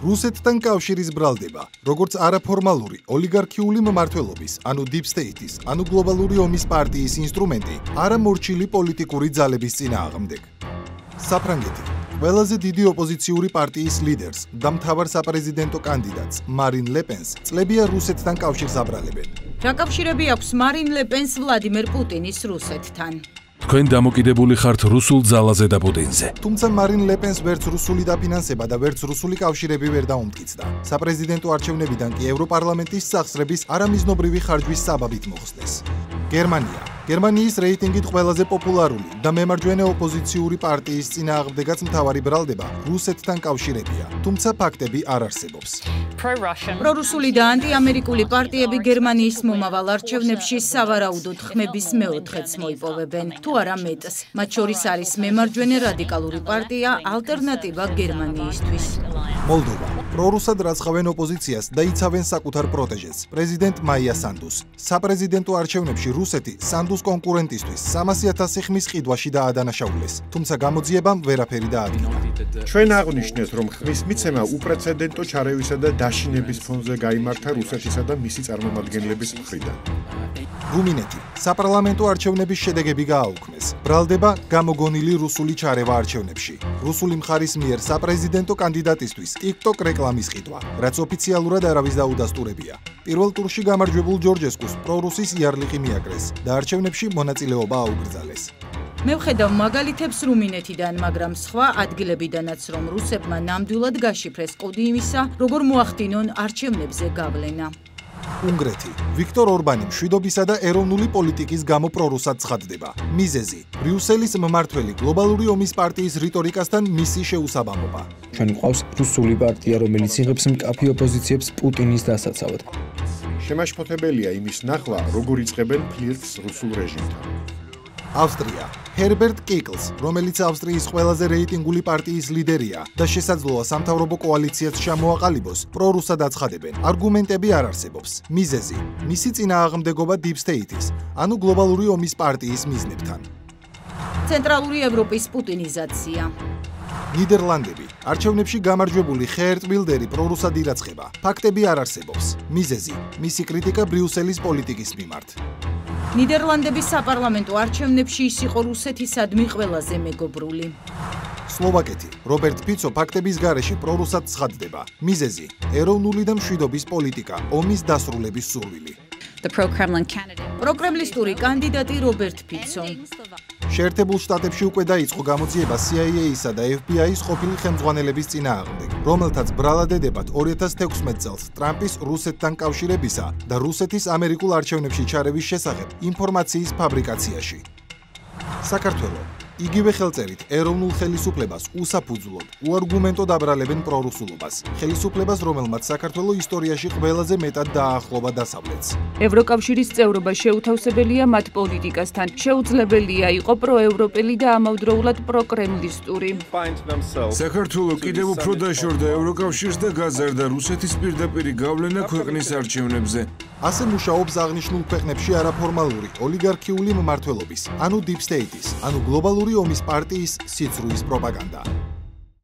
რუსეთთან კავშირის ბრალდება, როგორც არაფორმალური ოლიგარქიული მმართველობის, ანუ Deep State-ის, ანუ გლობალური ომის პარტიის ინსტრუმენტი, არამორჩილი პოლიტიკური ძალების წინააღმდეგ. საფრანგეთი ყველაზე დიდი ოპოზიციური პარტიის ლიდერს და მთავარ საპრეზიდენტო კანდიდატს მარინ ლე პენს წლებია რუსეთთან კავშირს აბრალებენ. Რაკავშირები აქვს მარინ ლე პენს ვლადიმერ პუტინის რუსეთთან. თქვენ დამოკიდებული ხართ რუსულ ძალაზე და პუტინზე. თუმცა მარინ ლე პენს ვერც რუსული დაფინანსება და ვერც რუსული კავშირები ვერ დაუმტკიცდა. საპრეზიდენტო არჩევნებიდან კი ევროპარლამენტის სახსრების არამიზნობრივი ხარჯვის საბაბით მოხსნეს. გერმანიის რეიტინგით ყველაზე პოპულარული და მემარჯვენე ოპოზიციური პარტიის წინააღმდეგაც მთავარი ბრალდება რუსეთთან კავშირებია, თუმცა ფაქტები არ არსებობს. პრორუსული და ანტიამერიკული პარტიები გერმანიის მომავალ არჩევნებში სავარაუდოდ ხმების მეოთხედს მოიპოვებენ, თუ არა მეტს. მათ შორის არის მემარჯვენე რადიკალური პარტია ალტერნატივა გერმანიისთვის. მოლდოვა პრორუსად რაცხავენ ოპოზიციას და იცავენ საკუთარ პროტეჟეს, პრეზიდენტ მაია სანდუს. საპრეზიდენტო არჩევნებში რუსეთი სანდუს კონკურენტისთვის 300,000 ხმის ყიდვაში დაადანაშაულეს, თუმცა გამოძიებამ ვერაფერი დაადგინა. ჩვენ აღვნიშნეთ, რომ ხმის მიცემა უპრეცედენტო ჩარევისა და დაშინების ფონზე გაიმართა რუსეთისა და მისი წარმომადგენლების მხრიდან. რუმინეთი საპარლამენტო არჩევნების შედეგები გააუქმეს. ბრალდება გამოგონილი რუსული ჩარევა არჩევნებში. რუსული მხარის მიერ საპრეზიდენტო კანდიდატისთვის TikTok რეკლამის ყიდვა, რაც ოფიციალურად არავის დაუდასტურებია. პირველ ტურში გამარჯვებულ ჯორჯესკუს პრორუსის იარლიყი მიაკრეს და არჩევნებში მონაწილეობა აუკრძალეს. მე ვხედავ მაგალითებს რუმინეთიდან, მაგრამ სხვა ადგილებიდანაც, რომ რუსებმა ნამდვილად გაშიფრეს კოდი იმისა, როგორ მოახდინონ არჩევნებზე გავლენა. უნგრეთი ვიქტორ ორბანი მშვიდობისა და ეროვნული პოლიტიკის გამო პრორუსად ცხადდება. მიზეზი ბრიუსელის მმართველი გლობალური ომის პარტიის რიტორიკასთან მისი შეუსაბამობა. ჩვენ გვყავს რუსული პარტია, რომელიც იღებს მკაფიო პოზიციებს პუტინის დასაცავად. შემაშფოთებელია იმის ნახვა, როგორ იწყებენ ფლირტს რუსულ რეჟიმთან. ავსტრია ჰერბერტ კიკლს, რომელიც ავსტრიის ყველაზე რეიტინგული პარტიის ლიდერია და შესაძლოა სამთავრობო კოალიციაც ჩამოაყალიბოს, პრორუსად აცხადებენ. არგუმენტები არ არსებობს. მიზეზი მისი წინააღმდეგობა Deep State-ის, ანუ გლობალური ომის პარტიის მიზნებთან. ცენტრალური ევროპის პუტინიზაცია. ნიდერლანდები არჩევნებში გამარჯვებული ხერტ ვილდერი პრორუსად ირაცხება. ფაქტები არ არსებობს. მიზეზი მისი კრიტიკა ბრიუსელის პოლიტიკის მიმართ. ნიდერლანდების საპარლამენტო არჩევნებში ის იყო რუსეთისადმი ყველაზე მეგობრული. სლოვაკეთი რობერტ ფიცო ფაქტების გარეშე პრორუსად ცხადდება. მიზეზი ეროვნული და მშვიდობის პოლიტიკა, ომის დასრულების სურვილი. პროკრემლისტური კანდიდატი რობერტ ფიცო. შეერთებულ შტატებში უკვე დაიწყო გამოძიება CIA-ისა და FBI-ის ყოფილი ხელმძღვანელების წინააღმდეგ, რომელთაც ბრალად ედებათ 2016 წელს ტრამპის რუსეთთან კავშირებისა და რუსეთის ამერიკულ არჩევნებში ჩარევის შესახებ ინფორმაციის ფაბრიკაციაში. საქართველო იგივე ხელწერით ეროვნულ ხელისუფლებას უსაფუძვლოდ, უარგუმენტოდ აბრალებენ პრორუსულობას, ხელისუფლებას, რომელმაც საქართველო ისტორიაში ყველაზე მეტად დააახლოვა დასავლეთს. ევროკავშირის წევრობა შეუთავსებელია მათ პოლიტიკასთან. შეუძლებელია იყო პროევროპელი და ამავდროულად პროკრემლისტური. საქართველო კიდევ უფრო დაშორდა ევროკავშირს და გაზარდა რუსეთის პირდაპირი გავლენა ქვეყნის არჩევნებზე. ასე მუშაობს აღნიშნულ ქვეყნებში არაფორმალური ოლიგარქიული მმართველობის, ანუ Deep State-ის, ანუ გლობალური ომის პარტიის სიცრუის პროპაგანდა.